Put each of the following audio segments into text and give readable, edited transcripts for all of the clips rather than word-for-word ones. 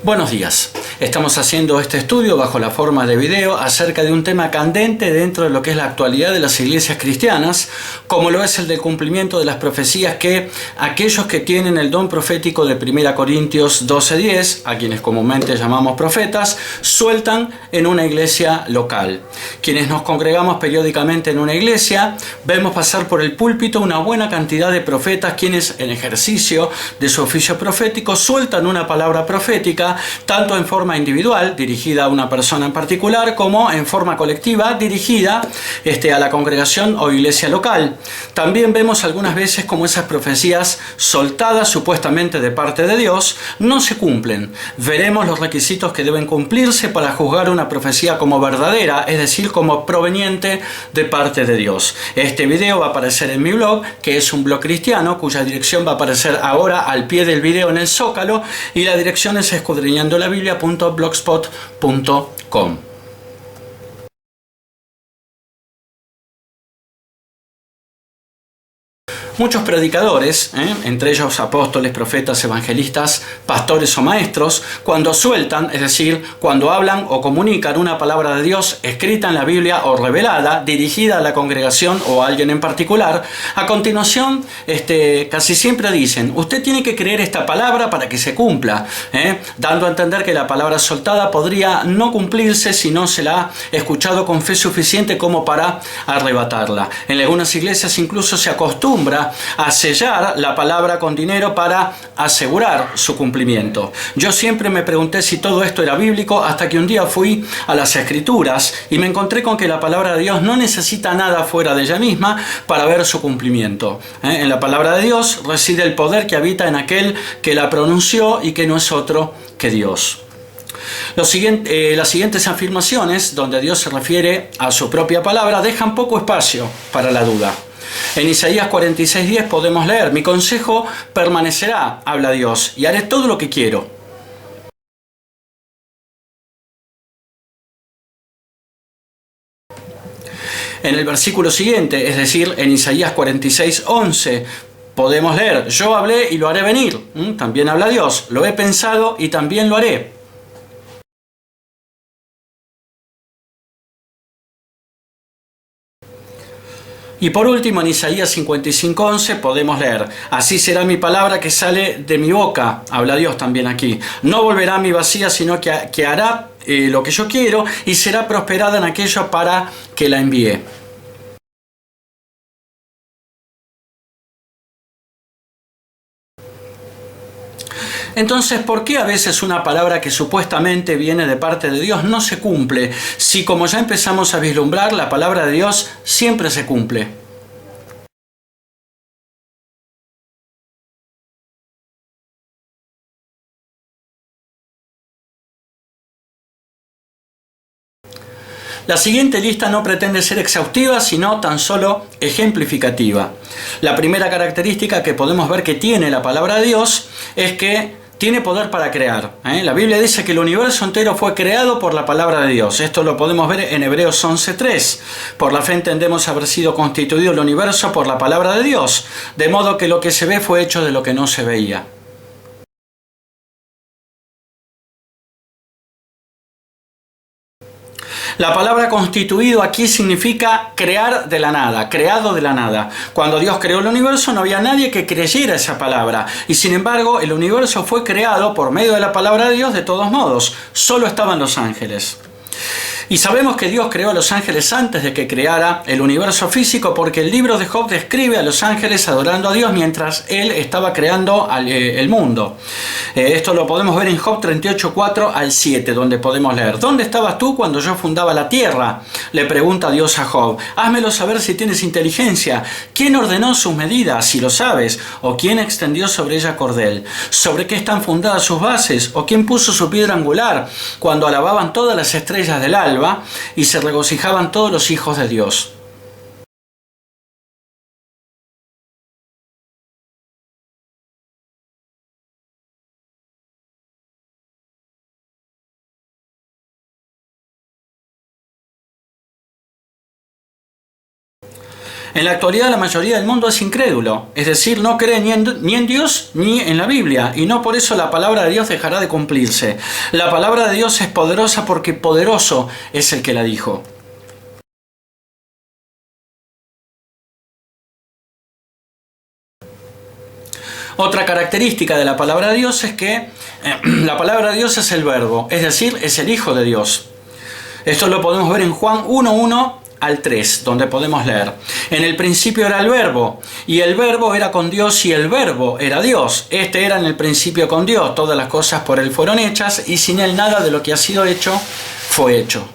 Buenos días. Estamos haciendo este estudio bajo la forma de video acerca de un tema candente dentro de lo que es la actualidad de las iglesias cristianas, como lo es el del cumplimiento de las profecías que aquellos que tienen el don profético de 1 Corintios 12:10, a quienes comúnmente llamamos profetas, sueltan en una iglesia local. Quienes nos congregamos periódicamente en una iglesia, vemos pasar por el púlpito una buena cantidad de profetas quienes en ejercicio de su oficio profético sueltan una palabra profética tanto en forma individual, dirigida a una persona en particular, como en forma colectiva, dirigida a la congregación o iglesia local. También vemos algunas veces como esas profecías soltadas supuestamente de parte de Dios no se cumplen. Veremos los requisitos que deben cumplirse para juzgar una profecía como verdadera, es decir, como proveniente de parte de Dios. Este video va a aparecer en mi blog, que es un blog cristiano, cuya dirección va a aparecer ahora al pie del video en el zócalo, y la dirección es escudriñandolabiblia.blogspot.com. Muchos predicadores, entre ellos apóstoles, profetas, evangelistas, pastores o maestros, cuando sueltan, es decir, cuando hablan o comunican una palabra de Dios escrita en la Biblia o revelada, dirigida a la congregación o a alguien en particular, a continuación casi siempre dicen: usted tiene que creer esta palabra para que se cumpla, dando a entender que la palabra soltada podría no cumplirse si no se la ha escuchado con fe suficiente como para arrebatarla. En algunas iglesias incluso se acostumbra a sellar la palabra con dinero para asegurar su cumplimiento. Yo siempre me pregunté si todo esto era bíblico hasta que un día fui a las Escrituras y me encontré con que la palabra de Dios no necesita nada fuera de ella misma para ver su cumplimiento. En la palabra de Dios reside el poder que habita en aquel que la pronunció y que no es otro que Dios. Las siguientes afirmaciones, donde Dios se refiere a su propia palabra, dejan poco espacio para la duda. En Isaías 46:10 podemos leer: mi consejo permanecerá, habla Dios, y haré todo lo que quiero. En el versículo siguiente, es decir, en Isaías 46:11, podemos leer: yo hablé y lo haré venir. También habla Dios: lo he pensado y también lo haré. Y por último, en Isaías 55:11 podemos leer: así será mi palabra que sale de mi boca, habla Dios también aquí. No volverá a mi vacía, sino que hará lo que yo quiero y será prosperada en aquello para que la envíe. Entonces, ¿por qué a veces una palabra que supuestamente viene de parte de Dios no se cumple, si, como ya empezamos a vislumbrar, la palabra de Dios siempre se cumple? La siguiente lista no pretende ser exhaustiva, sino tan solo ejemplificativa. La primera característica que podemos ver que tiene la palabra de Dios es que tiene poder para crear. La Biblia dice que el universo entero fue creado por la palabra de Dios. Esto lo podemos ver en Hebreos 11:3. Por la fe entendemos haber sido constituido el universo por la palabra de Dios, de modo que lo que se ve fue hecho de lo que no se veía. La palabra constituido aquí significa crear de la nada, creado de la nada. Cuando Dios creó el universo no había nadie que creyera esa palabra, y sin embargo el universo fue creado por medio de la palabra de Dios de todos modos. Solo estaban los ángeles. Y sabemos que Dios creó a los ángeles antes de que creara el universo físico, porque el libro de Job describe a los ángeles adorando a Dios mientras Él estaba creando el mundo. Esto lo podemos ver en Job 38:4 al 7, donde podemos leer: ¿dónde estabas tú cuando yo fundaba la tierra?, le pregunta Dios a Job. Házmelo saber si tienes inteligencia. ¿Quién ordenó sus medidas, si lo sabes? ¿O quién extendió sobre ella cordel? ¿Sobre qué están fundadas sus bases? ¿O quién puso su piedra angular? Cuando alababan todas las estrellas del alba y se regocijaban todos los hijos de Dios. En la actualidad la mayoría del mundo es incrédulo, es decir, no cree ni en Dios ni en la Biblia, y no por eso la palabra de Dios dejará de cumplirse. La palabra de Dios es poderosa porque poderoso es el que la dijo. Otra característica de la palabra de Dios es que la palabra de Dios es el verbo, es decir, es el Hijo de Dios. Esto lo podemos ver en Juan 1:1 al 3, donde podemos leer: en el principio era el verbo, y el verbo era con Dios, y el verbo era Dios. Este era en el principio con Dios. Todas las cosas por él fueron hechas, y sin él nada de lo que ha sido hecho fue hecho.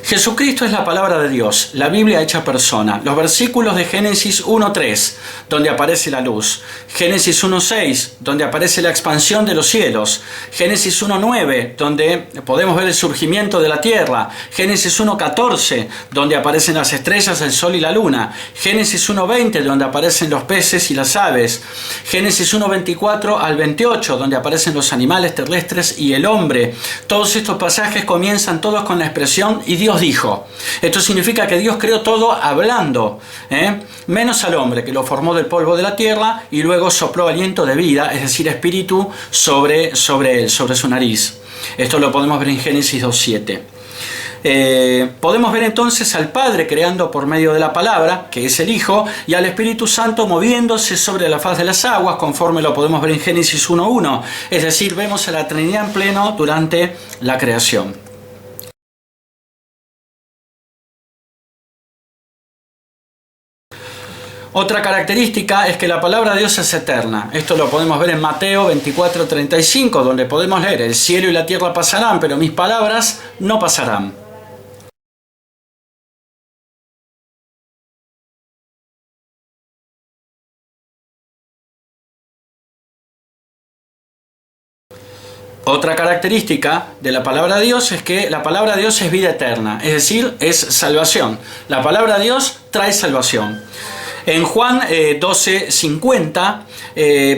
Jesucristo es la palabra de Dios, la Biblia hecha persona. Los versículos de Génesis 1:3, donde aparece la luz. Génesis 1:6, donde aparece la expansión de los cielos. Génesis 1:9, donde podemos ver el surgimiento de la tierra. Génesis 1:14, donde aparecen las estrellas, el sol y la luna. Génesis 1:20, donde aparecen los peces y las aves. Génesis 1:24 al 28, donde aparecen los animales terrestres y el hombre. Todos estos pasajes comienzan todos con la expresión "y Dios dijo". Esto significa que Dios creó todo hablando, menos al hombre, que lo formó del polvo de la tierra y luego sopló aliento de vida, es decir, espíritu, sobre él, sobre su nariz. Esto lo podemos ver en Génesis 2:7. Podemos ver entonces al Padre creando por medio de la palabra, que es el Hijo, y al Espíritu Santo moviéndose sobre la faz de las aguas, conforme lo podemos ver en Génesis 1:1. Es decir, vemos a la Trinidad en pleno durante la creación. Otra característica es que la palabra de Dios es eterna. Esto lo podemos ver en Mateo 24:35, donde podemos leer: el cielo y la tierra pasarán, pero mis palabras no pasarán. Otra característica de la palabra de Dios es que la palabra de Dios es vida eterna, es decir, es salvación. La palabra de Dios trae salvación. En Juan 12:50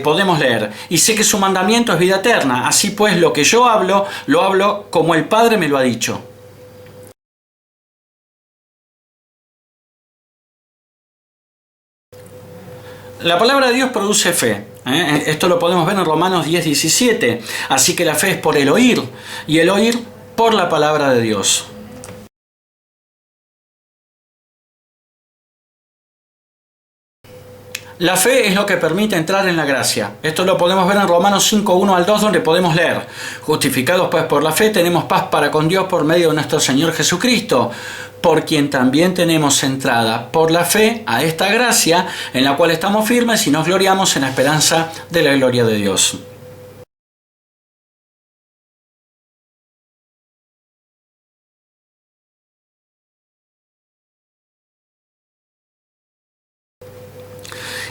podemos leer: y sé que su mandamiento es vida eterna, así pues lo que yo hablo, lo hablo como el Padre me lo ha dicho. La palabra de Dios produce fe. Esto lo podemos ver en Romanos 10:17. Así que la fe es por el oír, y el oír por la palabra de Dios. La fe es lo que permite entrar en la gracia. Esto lo podemos ver en Romanos 5:1 al 2, donde podemos leer: justificados pues por la fe tenemos paz para con Dios por medio de nuestro Señor Jesucristo, por quien también tenemos entrada por la fe a esta gracia, en la cual estamos firmes y nos gloriamos en la esperanza de la gloria de Dios.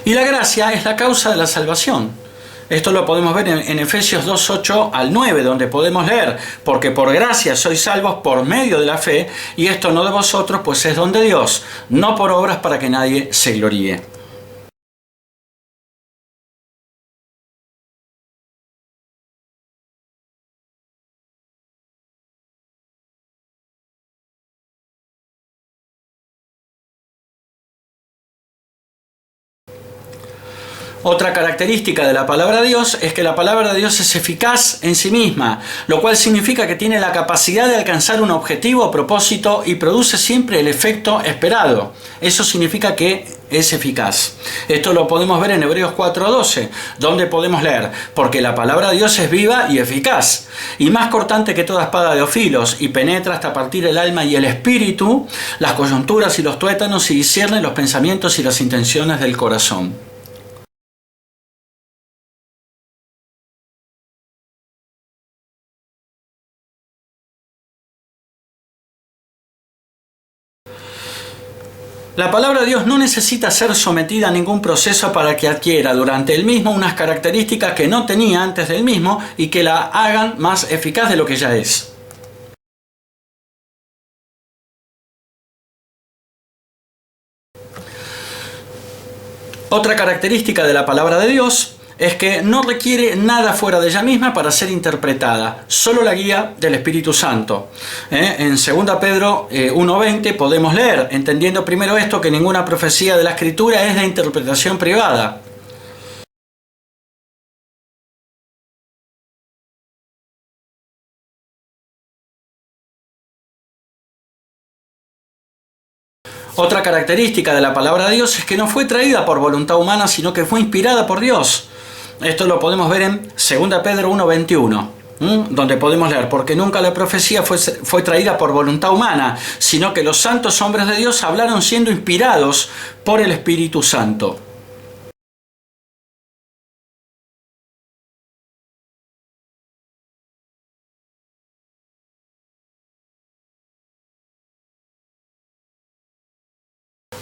Y la gracia es la causa de la salvación. Esto lo podemos ver en Efesios 2:8 al 9, donde podemos leer: porque por gracia sois salvos por medio de la fe, y esto no de vosotros, pues es don de Dios, no por obras para que nadie se gloríe. Otra característica de la palabra de Dios es que la palabra de Dios es eficaz en sí misma, lo cual significa que tiene la capacidad de alcanzar un objetivo o propósito y produce siempre el efecto esperado. Eso significa que es eficaz. Esto lo podemos ver en Hebreos 4:12, donde podemos leer: porque la palabra de Dios es viva y eficaz, y más cortante que toda espada de dos filos, y penetra hasta partir el alma y el espíritu, las coyunturas y los tuétanos, y discierne los pensamientos y las intenciones del corazón. La palabra de Dios no necesita ser sometida a ningún proceso para que adquiera durante el mismo unas características que no tenía antes del mismo y que la hagan más eficaz de lo que ya es. Otra característica de la palabra de Dios es que no requiere nada fuera de ella misma para ser interpretada, solo la guía del Espíritu Santo. En 2 Pedro 1:20 podemos leer, entendiendo primero esto, que ninguna profecía de la Escritura es de interpretación privada. Otra característica de la palabra de Dios es que no fue traída por voluntad humana, sino que fue inspirada por Dios. Esto lo podemos ver en 2 Pedro 1:21, donde podemos leer, porque nunca la profecía fue traída por voluntad humana, sino que los santos hombres de Dios hablaron siendo inspirados por el Espíritu Santo.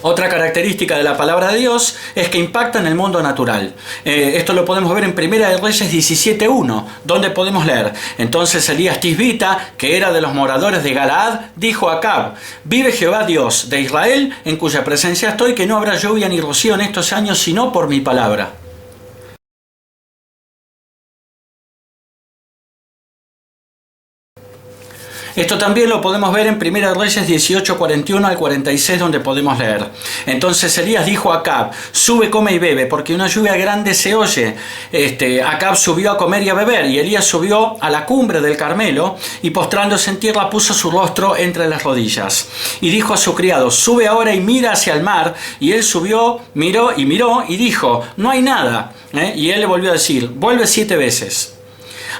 Otra característica de la palabra de Dios es que impacta en el mundo natural. Esto lo podemos ver en 1 Reyes 17:1, donde podemos leer: entonces Elías Tisbita, que era de los moradores de Galaad, dijo a Acab: vive Jehová Dios de Israel, en cuya presencia estoy, que no habrá lluvia ni rocío en estos años, sino por mi palabra. Esto también lo podemos ver en 1 Reyes 18:41 al 46, donde podemos leer: entonces Elías dijo a Acab: sube, come y bebe, porque una lluvia grande se oye. Acab subió a comer y a beber, y Elías subió a la cumbre del Carmelo, y postrándose en tierra puso su rostro entre las rodillas. Y dijo a su criado: sube ahora y mira hacia el mar. Y él subió, miró, y dijo: no hay nada. Y él le volvió a decir: vuelve 7 veces.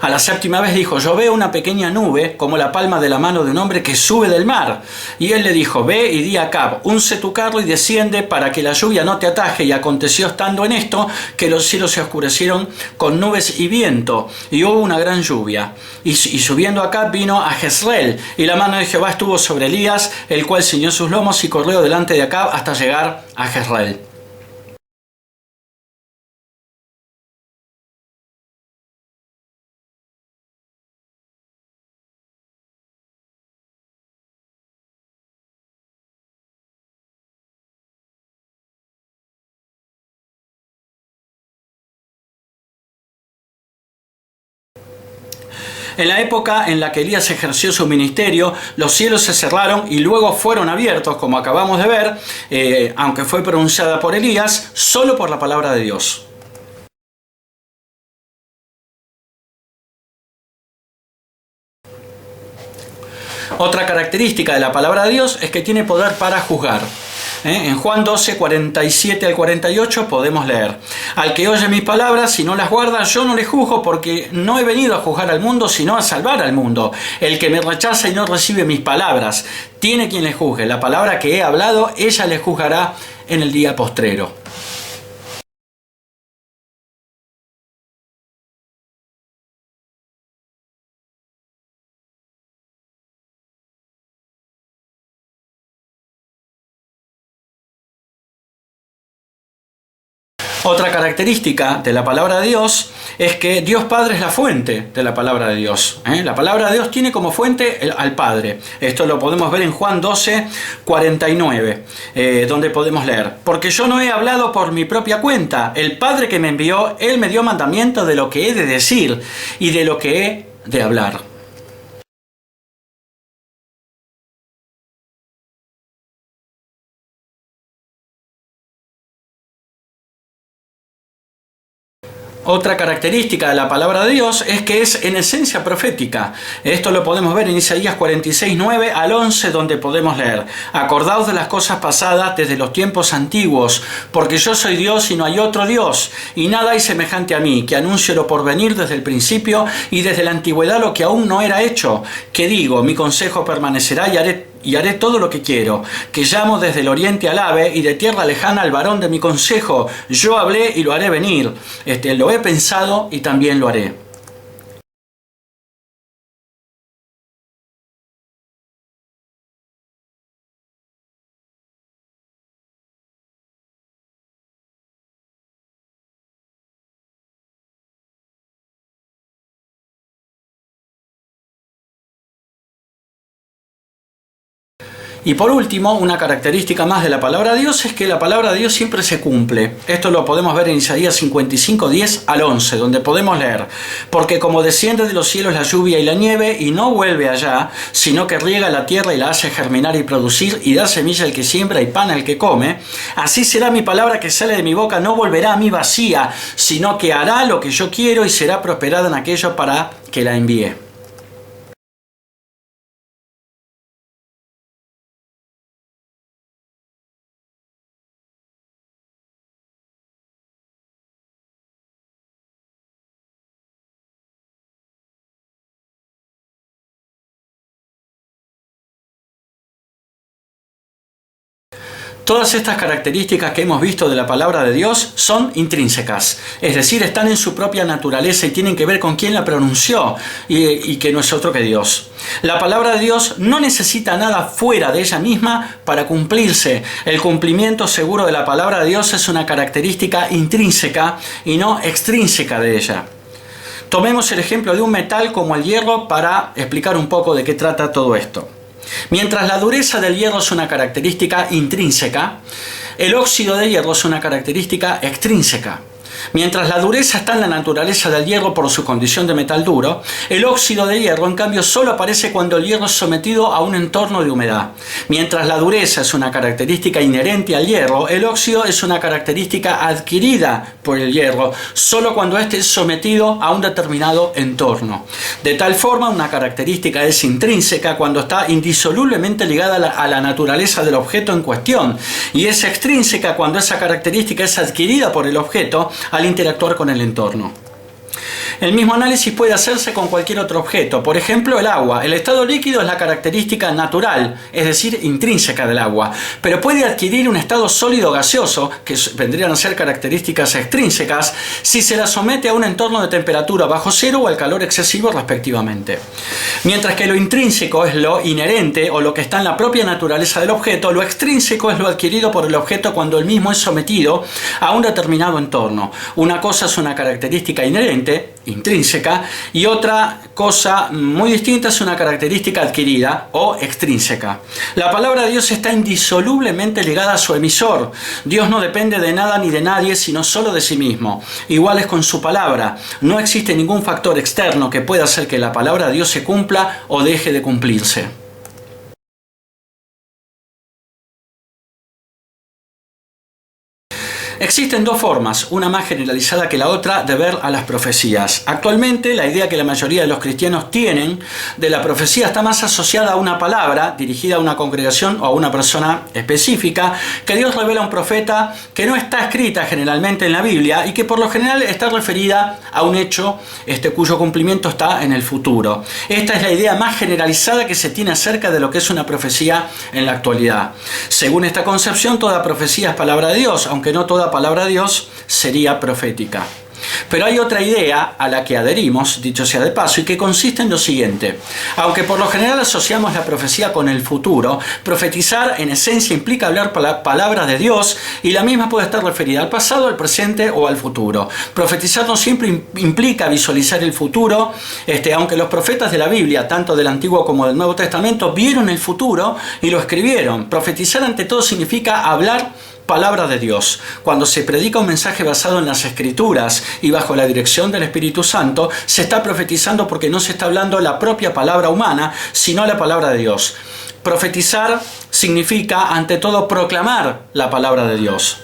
A la 7ª vez dijo: yo veo una pequeña nube como la palma de la mano de un hombre que sube del mar. Y él le dijo: ve y di a Acab: unce tu carro y desciende para que la lluvia no te ataje. Y aconteció estando en esto que los cielos se oscurecieron con nubes y viento, y hubo una gran lluvia. Y subiendo Acab vino a Jezreel, y la mano de Jehová estuvo sobre Elías, el cual ciñó sus lomos y corrió delante de Acab hasta llegar a Jezreel. En la época en la que Elías ejerció su ministerio, los cielos se cerraron y luego fueron abiertos, como acabamos de ver, aunque fue pronunciada por Elías, solo por la palabra de Dios. Otra característica de la palabra de Dios es que tiene poder para juzgar. En Juan 12, 47 al 48 podemos leer: al que oye mis palabras y no las guarda, yo no le juzgo, porque no he venido a juzgar al mundo, sino a salvar al mundo. El que me rechaza y no recibe mis palabras, tiene quien le juzgue. La palabra que he hablado, ella le juzgará en el día postrero. Otra característica de la palabra de Dios es que Dios Padre es la fuente de la palabra de Dios. La palabra de Dios tiene como fuente al Padre. Esto lo podemos ver en Juan 12, 49, donde podemos leer: porque yo no he hablado por mi propia cuenta. El Padre que me envió, Él me dio mandamiento de lo que he de decir y de lo que he de hablar. Otra característica de la palabra de Dios es que es en esencia profética. Esto lo podemos ver en Isaías 46, 9 al 11, donde podemos leer: acordaos de las cosas pasadas desde los tiempos antiguos, porque yo soy Dios y no hay otro Dios, y nada hay semejante a mí, que anuncio lo porvenir desde el principio y desde la antigüedad lo que aún no era hecho, que digo: mi consejo permanecerá y haré todo lo que quiero, que llamo desde el oriente al ave y de tierra lejana al varón de mi consejo. Yo hablé y lo haré venir. Lo he pensado y también lo haré. Y por último, una característica más de la palabra de Dios es que la palabra de Dios siempre se cumple. Esto lo podemos ver en Isaías 55, 10 al 11, donde podemos leer: porque como desciende de los cielos la lluvia y la nieve, y no vuelve allá, sino que riega la tierra y la hace germinar y producir, y da semilla al que siembra y pan al que come, así será mi palabra que sale de mi boca, no volverá a mí vacía, sino que hará lo que yo quiero y será prosperada en aquello para que la envíe. Todas estas características que hemos visto de la palabra de Dios son intrínsecas, es decir, están en su propia naturaleza y tienen que ver con quién la pronunció y que no es otro que Dios. La palabra de Dios no necesita nada fuera de ella misma para cumplirse. El cumplimiento seguro de la palabra de Dios es una característica intrínseca y no extrínseca de ella. Tomemos el ejemplo de un metal como el hierro para explicar un poco de qué trata todo esto. Mientras la dureza del hierro es una característica intrínseca, el óxido de hierro es una característica extrínseca. Mientras la dureza está en la naturaleza del hierro por su condición de metal duro, el óxido de hierro en cambio solo aparece cuando el hierro es sometido a un entorno de humedad. Mientras la dureza es una característica inherente al hierro, el óxido es una característica adquirida por el hierro solo cuando éste es sometido a un determinado entorno. De tal forma, una característica es intrínseca cuando está indisolublemente ligada a la naturaleza del objeto en cuestión, y es extrínseca cuando esa característica es adquirida por el objeto al interactuar con el entorno. El mismo análisis puede hacerse con cualquier otro objeto. Por ejemplo, el agua. El estado líquido es la característica natural, es decir, intrínseca del agua, pero puede adquirir un estado sólido gaseoso, que vendrían a ser características extrínsecas, si se la somete a un entorno de temperatura bajo cero o al calor excesivo respectivamente. Mientras que lo intrínseco es lo inherente o lo que está en la propia naturaleza del objeto, lo extrínseco es lo adquirido por el objeto cuando el mismo es sometido a un determinado entorno. Una cosa es una característica inherente, intrínseca, y otra cosa muy distinta es una característica adquirida o extrínseca. La palabra de Dios está indisolublemente ligada a su emisor. Dios no depende de nada ni de nadie, sino solo de sí mismo. Igual es con su palabra. No existe ningún factor externo que pueda hacer que la palabra de Dios se cumpla o deje de cumplirse. Existen dos formas, una más generalizada que la otra, de ver a las profecías. Actualmente, la idea que la mayoría de los cristianos tienen de la profecía está más asociada a una palabra dirigida a una congregación o a una persona específica, que Dios revela a un profeta que no está escrita generalmente en la Biblia y que por lo general está referida a un hecho cuyo cumplimiento está en el futuro. Esta es la idea más generalizada que se tiene acerca de lo que es una profecía en la actualidad. Según esta concepción, toda profecía es palabra de Dios, aunque no toda palabra de Dios sería profética. Pero hay otra idea a la que adherimos, dicho sea de paso, y que consiste en lo siguiente. Aunque por lo general asociamos la profecía con el futuro, profetizar en esencia implica hablar palabras de Dios, y la misma puede estar referida al pasado, al presente o al futuro. Profetizar no siempre implica visualizar el futuro, aunque los profetas de la Biblia, tanto del Antiguo como del Nuevo Testamento, vieron el futuro y lo escribieron. Profetizar ante todo significa hablar palabra de Dios. Cuando se predica un mensaje basado en las Escrituras y bajo la dirección del Espíritu Santo, se está profetizando porque no se está hablando la propia palabra humana, sino la palabra de Dios. Profetizar significa, ante todo, proclamar la palabra de Dios.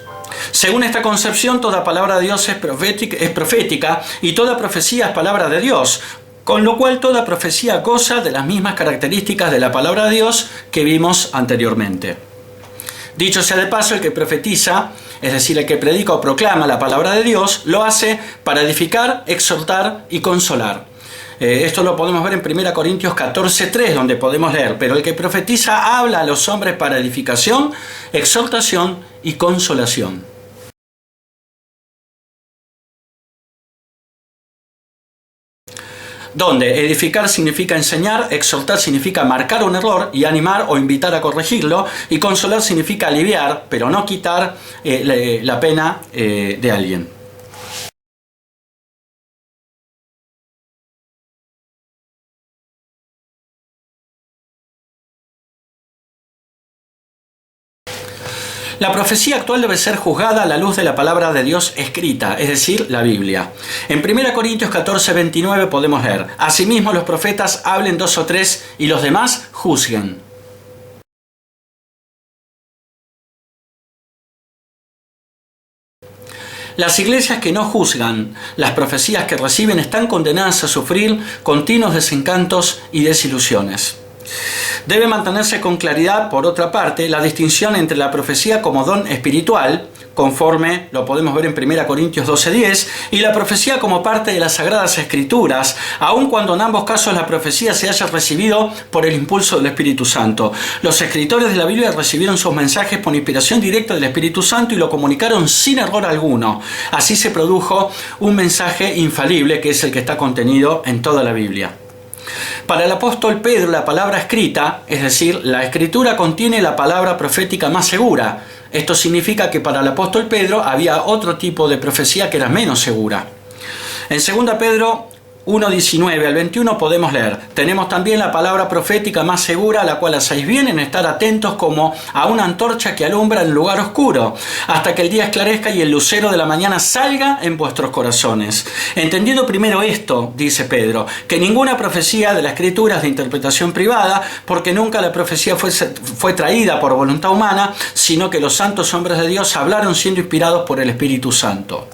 Según esta concepción, toda palabra de Dios es profética y toda profecía es palabra de Dios, con lo cual toda profecía goza de las mismas características de la palabra de Dios que vimos anteriormente. Dicho sea de paso, el que profetiza, es decir, el que predica o proclama la palabra de Dios, lo hace para edificar, exhortar y consolar. Esto lo podemos ver en 1 Corintios 14:3, donde podemos leer: pero el que profetiza habla a los hombres para edificación, exhortación y consolación. Donde edificar significa enseñar, exhortar significa marcar un error y animar o invitar a corregirlo, y consolar significa aliviar, pero no quitar la pena de alguien. La profecía actual debe ser juzgada a la luz de la palabra de Dios escrita, es decir, la Biblia. En 1 Corintios 14, 29 podemos leer: asimismo los profetas hablen 2 o 3 y los demás juzguen. Las iglesias que no juzgan las profecías que reciben están condenadas a sufrir continuos desencantos y desilusiones. Debe mantenerse con claridad, por otra parte, la distinción entre la profecía como don espiritual, conforme lo podemos ver en 1 Corintios 12:10, y la profecía como parte de las Sagradas Escrituras, aun cuando en ambos casos la profecía se haya recibido por el impulso del Espíritu Santo. Los escritores de la Biblia recibieron sus mensajes por inspiración directa del Espíritu Santo y lo comunicaron sin error alguno. Así se produjo un mensaje infalible, que es el que está contenido en toda la Biblia. Para el apóstol Pedro, la palabra escrita, es decir, la escritura, contiene la palabra profética más segura. Esto significa que para el apóstol Pedro había otro tipo de profecía que era menos segura. En 2 Pedro 1:19 al 21 podemos leer: tenemos también la palabra profética más segura, a la cual hacéis bien en estar atentos como a una antorcha que alumbra en lugar oscuro, hasta que el día esclarezca y el lucero de la mañana salga en vuestros corazones. Entendiendo primero esto, dice Pedro, que ninguna profecía de la Escritura es de interpretación privada, porque nunca la profecía fue traída por voluntad humana, sino que los santos hombres de Dios hablaron siendo inspirados por el Espíritu Santo.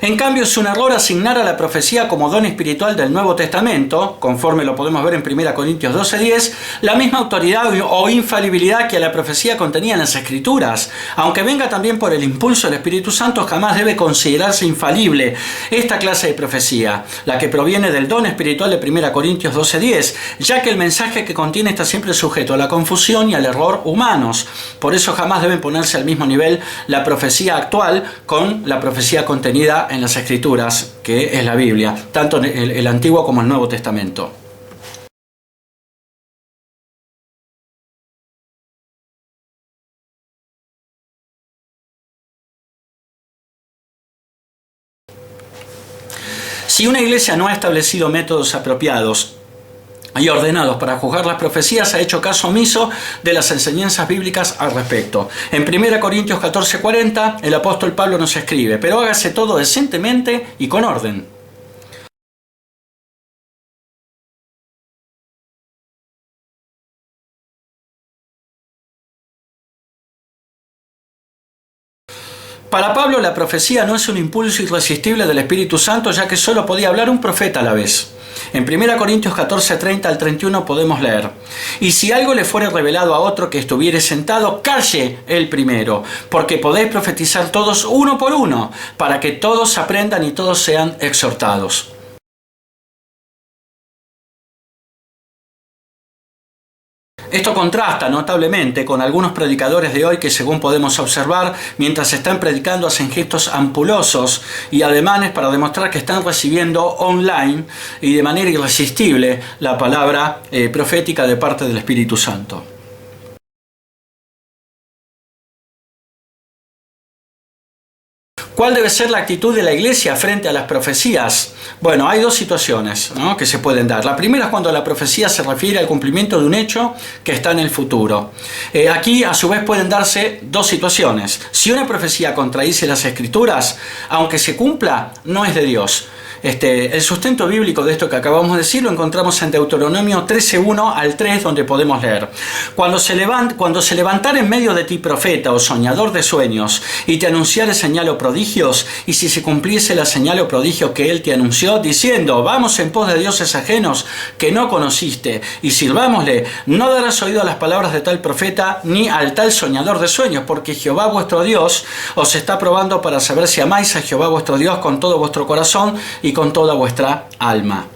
En cambio, es un error asignar a la profecía como don espiritual del Nuevo Testamento, conforme lo podemos ver en 1 Corintios 12:10, la misma autoridad o infalibilidad que a la profecía contenida en las Escrituras. Aunque venga también por el impulso del Espíritu Santo, jamás debe considerarse infalible esta clase de profecía, la que proviene del don espiritual de 1 Corintios 12:10, ya que el mensaje que contiene está siempre sujeto a la confusión y al error humanos. Por eso jamás deben ponerse al mismo nivel la profecía actual con la profecía contenida en las Escrituras, que es la Biblia, tanto en el Antiguo como el Nuevo Testamento. Si una iglesia no ha establecido métodos apropiados y ordenados para juzgar las profecías, ha hecho caso omiso de las enseñanzas bíblicas al respecto. En 1 Corintios 14:40, el apóstol Pablo nos escribe: pero hágase todo decentemente y con orden. Para Pablo, la profecía no es un impulso irresistible del Espíritu Santo, ya que solo podía hablar un profeta a la vez. En 1 Corintios 14:30 al 31 podemos leer: y si algo le fuere revelado a otro que estuviere sentado, calle él primero, porque podéis profetizar todos uno por uno, para que todos aprendan y todos sean exhortados. Esto contrasta notablemente con algunos predicadores de hoy que, según podemos observar, mientras están predicando hacen gestos ampulosos y ademanes para demostrar que están recibiendo online y de manera irresistible la palabra profética de parte del Espíritu Santo. ¿Cuál debe ser la actitud de la iglesia frente a las profecías? Bueno, hay dos situaciones, ¿no?, que se pueden dar. La primera es cuando la profecía se refiere al cumplimiento de un hecho que está en el futuro. Aquí, a su vez, pueden darse dos situaciones. Si una profecía contradice las Escrituras, aunque se cumpla, no es de Dios. El sustento bíblico de esto que acabamos de decir lo encontramos en Deuteronomio 13:1 al 3, donde podemos leer: cuando se levantare en medio de ti profeta o soñador de sueños y te anunciare señal o prodigios, y si se cumpliese la señal o prodigio que él te anunció, diciendo: vamos en pos de dioses ajenos que no conociste y sirvámosle, no darás oído a las palabras de tal profeta ni al tal soñador de sueños, porque Jehová vuestro Dios os está probando para saber si amáis a Jehová vuestro Dios con todo vuestro corazón y con toda vuestra alma.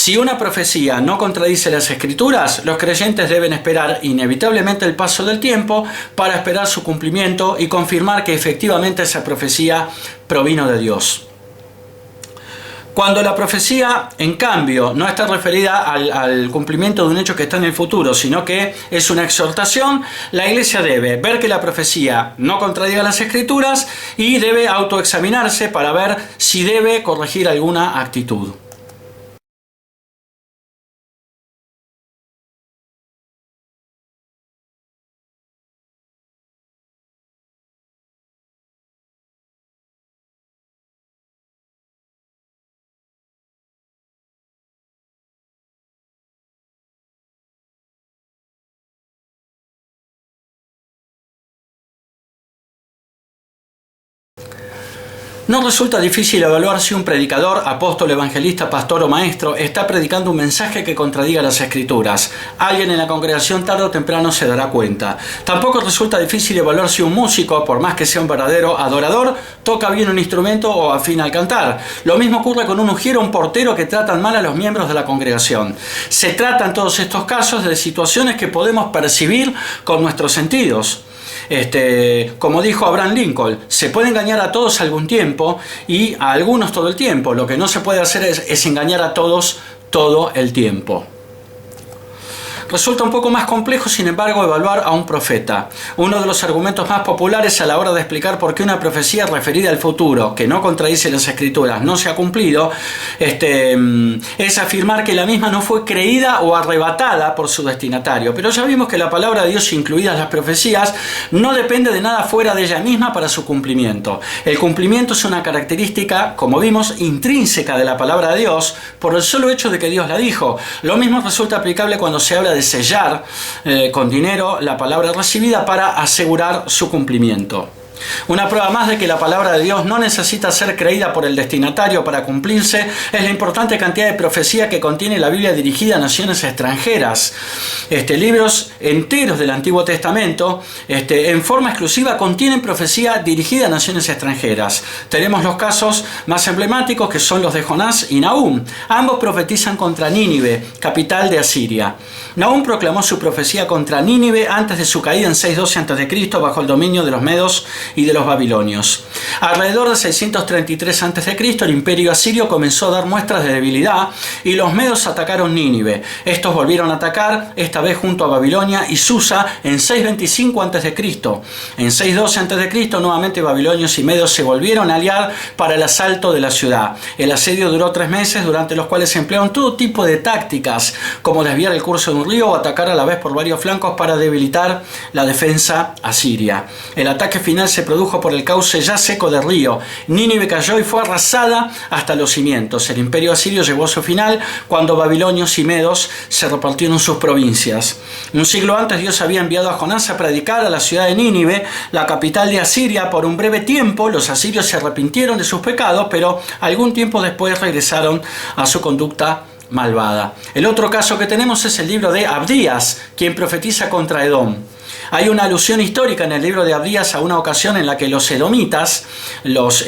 Si una profecía no contradice las Escrituras, los creyentes deben esperar inevitablemente el paso del tiempo para esperar su cumplimiento y confirmar que efectivamente esa profecía provino de Dios. Cuando la profecía, en cambio, no está referida al cumplimiento de un hecho que está en el futuro, sino que es una exhortación, la Iglesia debe ver que la profecía no contradiga las Escrituras y debe autoexaminarse para ver si debe corregir alguna actitud. No resulta difícil evaluar si un predicador, apóstol, evangelista, pastor o maestro está predicando un mensaje que contradiga las Escrituras. Alguien en la congregación tarde o temprano se dará cuenta. Tampoco resulta difícil evaluar si un músico, por más que sea un verdadero adorador, toca bien un instrumento o afina al cantar. Lo mismo ocurre con un ujiero o un portero que tratan mal a los miembros de la congregación. Se trata en todos estos casos de situaciones que podemos percibir con nuestros sentidos. Como dijo Abraham Lincoln, se puede engañar a todos algún tiempo y a algunos todo el tiempo. Lo que no se puede hacer es engañar a todos todo el tiempo. Resulta un poco más complejo, sin embargo, evaluar a un profeta. Uno de los argumentos más populares a la hora de explicar por qué una profecía referida al futuro, que no contradice las Escrituras, no se ha cumplido, es afirmar que la misma no fue creída o arrebatada por su destinatario. Pero ya vimos que la palabra de Dios, incluidas las profecías, no depende de nada fuera de ella misma para su cumplimiento. El cumplimiento es una característica, como vimos, intrínseca de la palabra de Dios por el solo hecho de que Dios la dijo. Lo mismo resulta aplicable cuando se habla de sellar con dinero la palabra recibida para asegurar su cumplimiento. Una prueba más de que la palabra de Dios no necesita ser creída por el destinatario para cumplirse es la importante cantidad de profecía que contiene la Biblia dirigida a naciones extranjeras. Libros enteros del Antiguo Testamento en forma exclusiva contienen profecía dirigida a naciones extranjeras. Tenemos los casos más emblemáticos que son los de Jonás y Nahum. Ambos profetizan contra Nínive, capital de Asiria. Nahum proclamó su profecía contra Nínive antes de su caída en 612 a.C. bajo el dominio de los medos y de los babilonios. Alrededor de 633 a.C., el imperio asirio comenzó a dar muestras de debilidad y los medos atacaron Nínive. Estos volvieron a atacar, esta vez junto a Babilonia y Susa, en 625 a.C. En 612 a.C., nuevamente babilonios y medos se volvieron a aliar para el asalto de la ciudad. El asedio duró 3 meses, durante los cuales se emplearon todo tipo de tácticas, como desviar el curso de un río o atacar a la vez por varios flancos para debilitar la defensa asiria. El ataque final se produjo por el cauce ya seco del río. Nínive cayó y fue arrasada hasta los cimientos. El imperio asirio llegó a su final cuando babilonios y medos se repartieron sus provincias. Un siglo antes Dios había enviado a Jonás a predicar a la ciudad de Nínive, la capital de Asiria. Por un breve tiempo los asirios se arrepintieron de sus pecados, pero algún tiempo después regresaron a su conducta malvada. El otro caso que tenemos es el libro de Abdías, quien profetiza contra Edom. Hay una alusión histórica en el libro de Abdías a una ocasión en la que los edomitas, los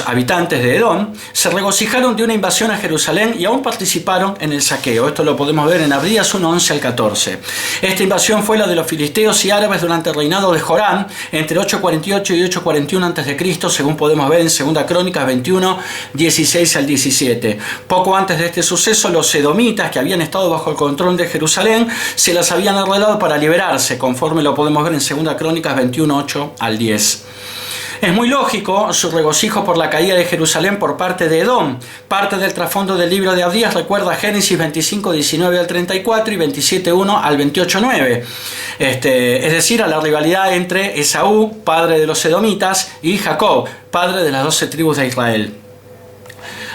habitantes de Edom, se regocijaron de una invasión a Jerusalén y aún participaron en el saqueo. Esto lo podemos ver en Abdías 1:11 al 14. Esta invasión fue la de los filisteos y árabes durante el reinado de Joram, entre 848 y 841 a.C., según podemos ver en 2 Crónicas 21, 16 al 17. Poco antes de este suceso, los edomitas, que habían estado bajo el control de Jerusalén, se las habían arreglado para liberarse, conforme lo podemos ver en 2 Crónicas 21, 8 al 10. Es muy lógico su regocijo por la caída de Jerusalén por parte de Edom. Parte del trasfondo del libro de Abdías recuerda Génesis 25, 19 al 34 y 27, 1 al 28, 9. Es decir, a la rivalidad entre Esaú, padre de los edomitas, y Jacob, padre de las 12 tribus de Israel.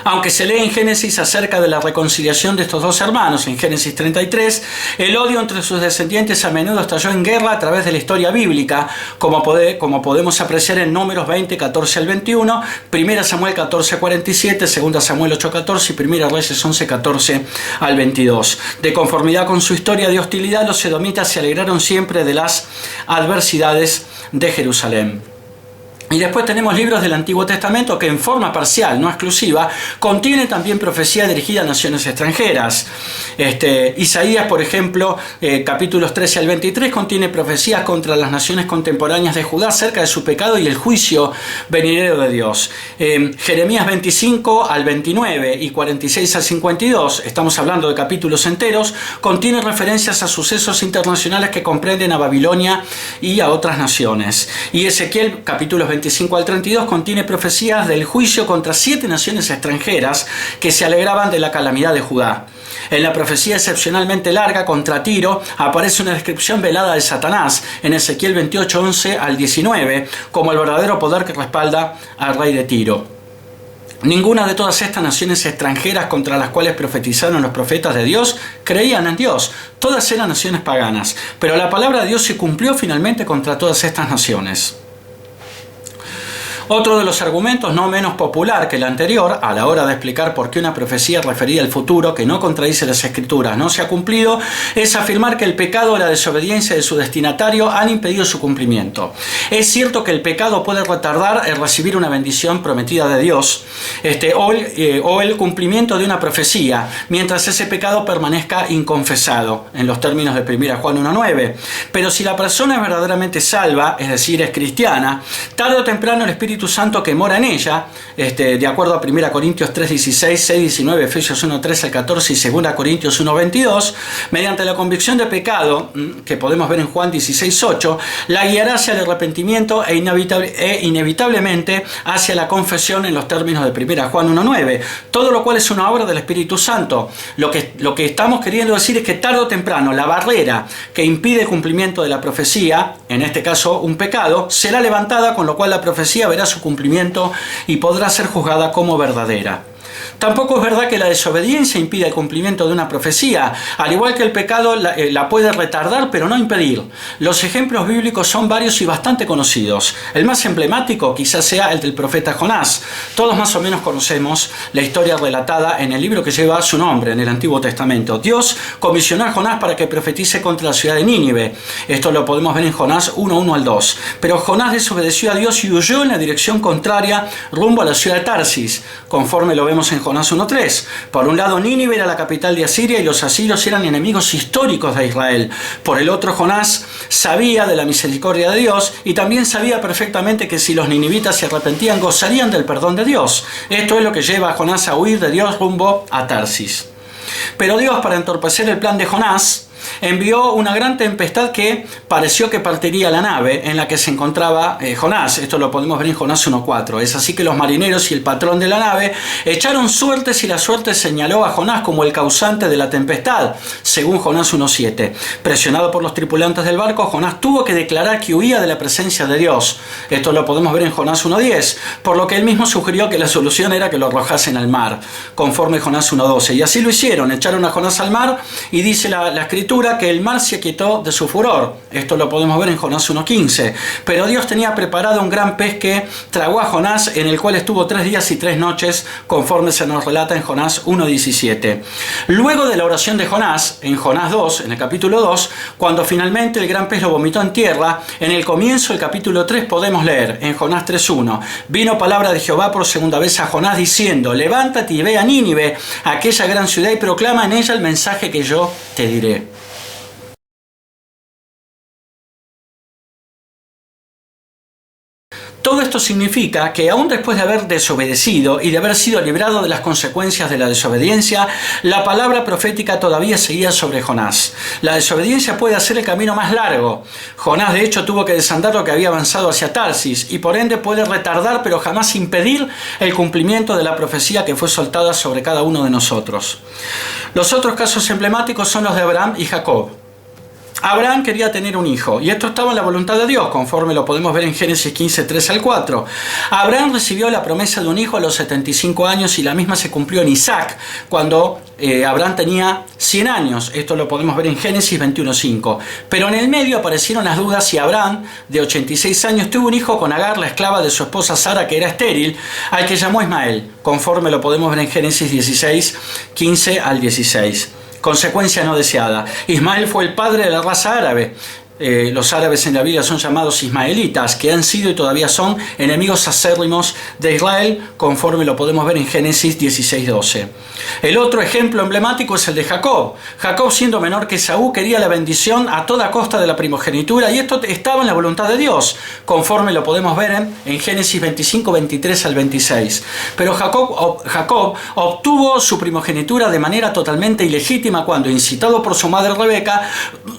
Aunque se lee en Génesis acerca de la reconciliación de estos dos hermanos, en Génesis 33, el odio entre sus descendientes a menudo estalló en guerra a través de la historia bíblica, como podemos apreciar en Números 20, 14 al 21, 1 Samuel 14, 47, 2 Samuel 8, 14 y 1 Reyes 11, 14 al 22. De conformidad con su historia de hostilidad, los edomitas se alegraron siempre de las adversidades de Jerusalén. Y después tenemos libros del Antiguo Testamento que en forma parcial, no exclusiva, contiene también profecía dirigida a naciones extranjeras. Isaías, por ejemplo, capítulos 13 al 23, contiene profecías contra las naciones contemporáneas de Judá acerca de su pecado y el juicio venidero de Dios. Jeremías 25 al 29 y 46 al 52, estamos hablando de capítulos enteros, contiene referencias a sucesos internacionales que comprenden a Babilonia y a otras naciones. Y Ezequiel, capítulos 25 al 32, contiene profecías del juicio contra 7 naciones extranjeras que se alegraban de la calamidad de Judá. En la profecía excepcionalmente larga contra Tiro aparece una descripción velada de Satanás en Ezequiel 28, 11 al 19 como el verdadero poder que respalda al rey de Tiro. Ninguna de todas estas naciones extranjeras contra las cuales profetizaron los profetas de Dios creían en Dios. Todas eran naciones paganas, pero la palabra de Dios se cumplió finalmente contra todas estas naciones. Otro de los argumentos no menos popular que el anterior, a la hora de explicar por qué una profecía referida al futuro que no contradice las Escrituras no se ha cumplido, es afirmar que el pecado o la desobediencia de su destinatario han impedido su cumplimiento. Es cierto que el pecado puede retardar el recibir una bendición prometida de Dios o el cumplimiento de una profecía, mientras ese pecado permanezca inconfesado, en los términos de 1 Juan 1:9. Pero si la persona es verdaderamente salva, es decir, es cristiana, tarde o temprano el Espíritu Santo que mora en ella, de acuerdo a 1 Corintios 3:16, 6:19, Efesios 1:13 al 14 y 2 Corintios 1:22, mediante la convicción de pecado, que podemos ver en Juan 16:8, la guiará hacia el arrepentimiento e inevitablemente hacia la confesión en los términos de 1 Juan 1:9, todo lo cual es una obra del Espíritu Santo. Lo que estamos queriendo decir es que tarde o temprano la barrera que impide el cumplimiento de la profecía, en este caso un pecado, será levantada, con lo cual la profecía verá su cumplimiento y podrá ser juzgada como verdadera. Tampoco es verdad que la desobediencia impida el cumplimiento de una profecía. Al igual que el pecado la puede retardar, pero no impedir. Los ejemplos bíblicos son varios y bastante conocidos. El más emblemático quizás sea el del profeta Jonás. Todos más o menos conocemos la historia relatada en el libro que lleva su nombre en el Antiguo Testamento. Dios comisionó a Jonás para que profetice contra la ciudad de Nínive. Esto lo podemos ver en Jonás 1:1 al 2. Pero Jonás desobedeció a Dios y huyó en la dirección contraria rumbo a la ciudad de Tarsis, conforme lo vemos en Jonás 1:3. Por un lado, Nínive era la capital de Asiria y los asirios eran enemigos históricos de Israel. Por el otro, Jonás sabía de la misericordia de Dios y también sabía perfectamente que si los ninivitas se arrepentían, gozarían del perdón de Dios. Esto es lo que lleva a Jonás a huir de Dios rumbo a Tarsis. Pero Dios, para entorpecer el plan de Jonás, envió una gran tempestad que pareció que partiría la nave en la que se encontraba Jonás. Esto lo podemos ver en Jonás 1:4. Es así que los marineros y el patrón de la nave echaron suertes y la suerte señaló a Jonás como el causante de la tempestad, según Jonás 1:7. Presionado por los tripulantes del barco, Jonás tuvo que declarar que huía de la presencia de Dios. Esto lo podemos ver en Jonás 1:10, por lo que él mismo sugirió que la solución era que lo arrojasen al mar, conforme Jonás 1:12. Y así lo hicieron, echaron a Jonás al mar y dice la Escritura que el mar se aquietó de su furor. Esto lo podemos ver en Jonás 1:15. Pero Dios tenía preparado un gran pez que tragó a Jonás, en el cual estuvo 3 días y 3 noches, conforme se nos relata en Jonás 1:17. Luego de la oración de Jonás, en Jonás 2, en el capítulo 2, cuando finalmente el gran pez lo vomitó en tierra, en el comienzo del capítulo 3 podemos leer, en Jonás 3:1, vino palabra de Jehová por segunda vez a Jonás diciendo, levántate y ve a Nínive, aquella gran ciudad, y proclama en ella el mensaje que yo te diré. Todo esto significa que aún después de haber desobedecido y de haber sido librado de las consecuencias de la desobediencia, la palabra profética todavía seguía sobre Jonás. La desobediencia puede hacer el camino más largo. Jonás de hecho tuvo que desandar lo que había avanzado hacia Tarsis y por ende puede retardar pero jamás impedir el cumplimiento de la profecía que fue soltada sobre cada uno de nosotros. Los otros casos emblemáticos son los de Abraham y Jacob. Abraham quería tener un hijo, y esto estaba en la voluntad de Dios, conforme lo podemos ver en Génesis 15, 3 al 4. Abraham recibió la promesa de un hijo a los 75 años y la misma se cumplió en Isaac, cuando Abraham tenía 100 años. Esto lo podemos ver en Génesis 21:5. Pero en el medio aparecieron las dudas si Abraham, de 86 años, tuvo un hijo con Agar, la esclava de su esposa Sara, que era estéril, al que llamó Ismael, conforme lo podemos ver en Génesis 16, 15 al 16. Consecuencia no deseada. Ismael fue el padre de la raza árabe. los árabes en la Biblia son llamados ismaelitas, que han sido y todavía son enemigos acérrimos de Israel, conforme lo podemos ver en Génesis 16:12. El otro ejemplo emblemático es el de Jacob. Jacob, siendo menor que Esaú, quería la bendición a toda costa de la primogenitura, y esto estaba en la voluntad de Dios, conforme lo podemos ver en Génesis 25, 23 al 26. Pero Jacob obtuvo su primogenitura de manera totalmente ilegítima cuando, incitado por su madre Rebeca,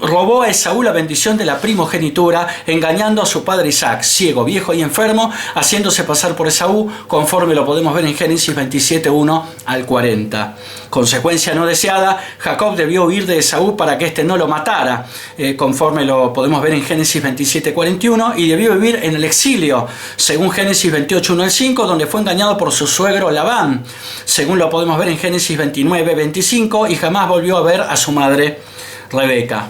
robó a Esaú la bendición de la primogenitura, engañando a su padre Isaac, ciego, viejo y enfermo, haciéndose pasar por Esaú, conforme lo podemos ver en Génesis 27, 1 al 40. Consecuencia no deseada, Jacob debió huir de Esaú para que éste no lo matara, conforme lo podemos ver en Génesis 27, 41, y debió vivir en el exilio, según Génesis 28, 1 al 5, donde fue engañado por su suegro Labán, según lo podemos ver en Génesis 29, 25, y jamás volvió a ver a su madre Rebeca.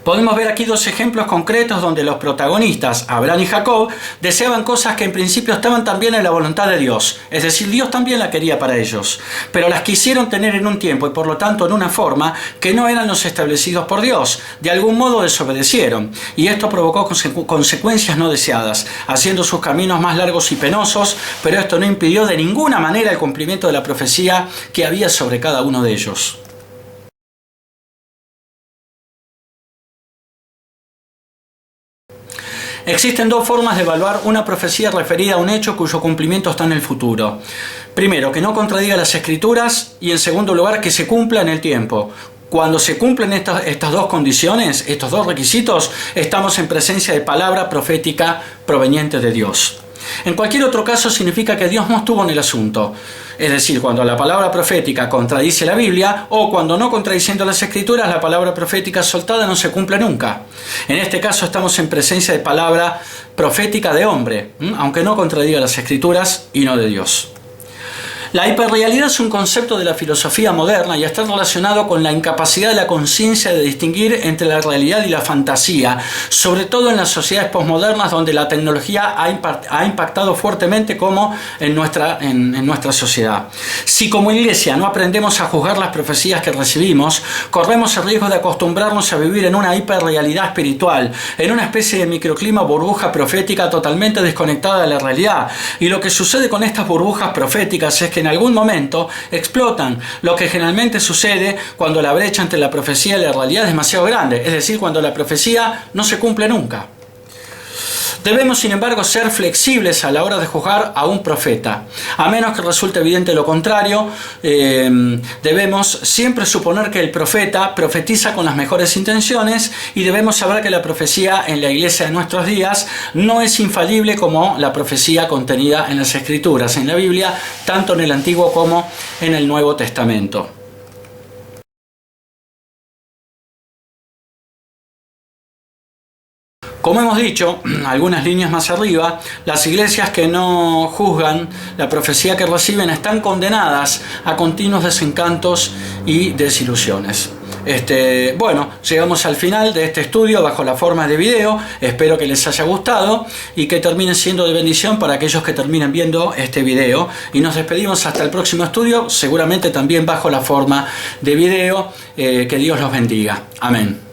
Podemos ver aquí dos ejemplos concretos donde los protagonistas, Abraham y Jacob, deseaban cosas que en principio estaban también en la voluntad de Dios. Es decir, Dios también la quería para ellos, pero las quisieron tener en un tiempo y por lo tanto en una forma que no eran los establecidos por Dios. De algún modo desobedecieron, y esto provocó consecuencias no deseadas, haciendo sus caminos más largos y penosos, pero esto no impidió de ninguna manera el cumplimiento de la profecía que había sobre cada uno de ellos. Existen dos formas de evaluar una profecía referida a un hecho cuyo cumplimiento está en el futuro. Primero, que no contradiga las Escrituras, y en segundo lugar, que se cumpla en el tiempo. Cuando se cumplen estas dos condiciones, estos dos requisitos, estamos en presencia de palabra profética proveniente de Dios. En cualquier otro caso significa que Dios no estuvo en el asunto. Es decir, cuando la palabra profética contradice la Biblia, o cuando no contradiciendo las Escrituras, la palabra profética soltada no se cumple nunca. En este caso estamos en presencia de palabra profética de hombre, aunque no contradiga las Escrituras y no de Dios. La hiperrealidad es un concepto de la filosofía moderna y está relacionado con la incapacidad de la conciencia de distinguir entre la realidad y la fantasía, sobre todo en las sociedades posmodernas donde la tecnología ha impactado fuertemente como en nuestra sociedad. Si como iglesia no aprendemos a juzgar las profecías que recibimos, corremos el riesgo de acostumbrarnos a vivir en una hiperrealidad espiritual, en una especie de microclima burbuja profética totalmente desconectada de la realidad. Y lo que sucede con estas burbujas proféticas es que en algún momento explotan, lo que generalmente sucede cuando la brecha entre la profecía y la realidad es demasiado grande, es decir, cuando la profecía no se cumple nunca. Debemos, sin embargo, ser flexibles a la hora de juzgar a un profeta. A menos que resulte evidente lo contrario, debemos siempre suponer que el profeta profetiza con las mejores intenciones, y debemos saber que la profecía en la iglesia de nuestros días no es infalible como la profecía contenida en las Escrituras, en la Biblia, tanto en el Antiguo como en el Nuevo Testamento. Como hemos dicho, algunas líneas más arriba, las iglesias que no juzgan la profecía que reciben están condenadas a continuos desencantos y desilusiones. Bueno, llegamos al final de este estudio bajo la forma de video. Espero que les haya gustado y que termine siendo de bendición para aquellos que terminen viendo este video. Y nos despedimos hasta el próximo estudio, seguramente también bajo la forma de video. Que Dios los bendiga. Amén.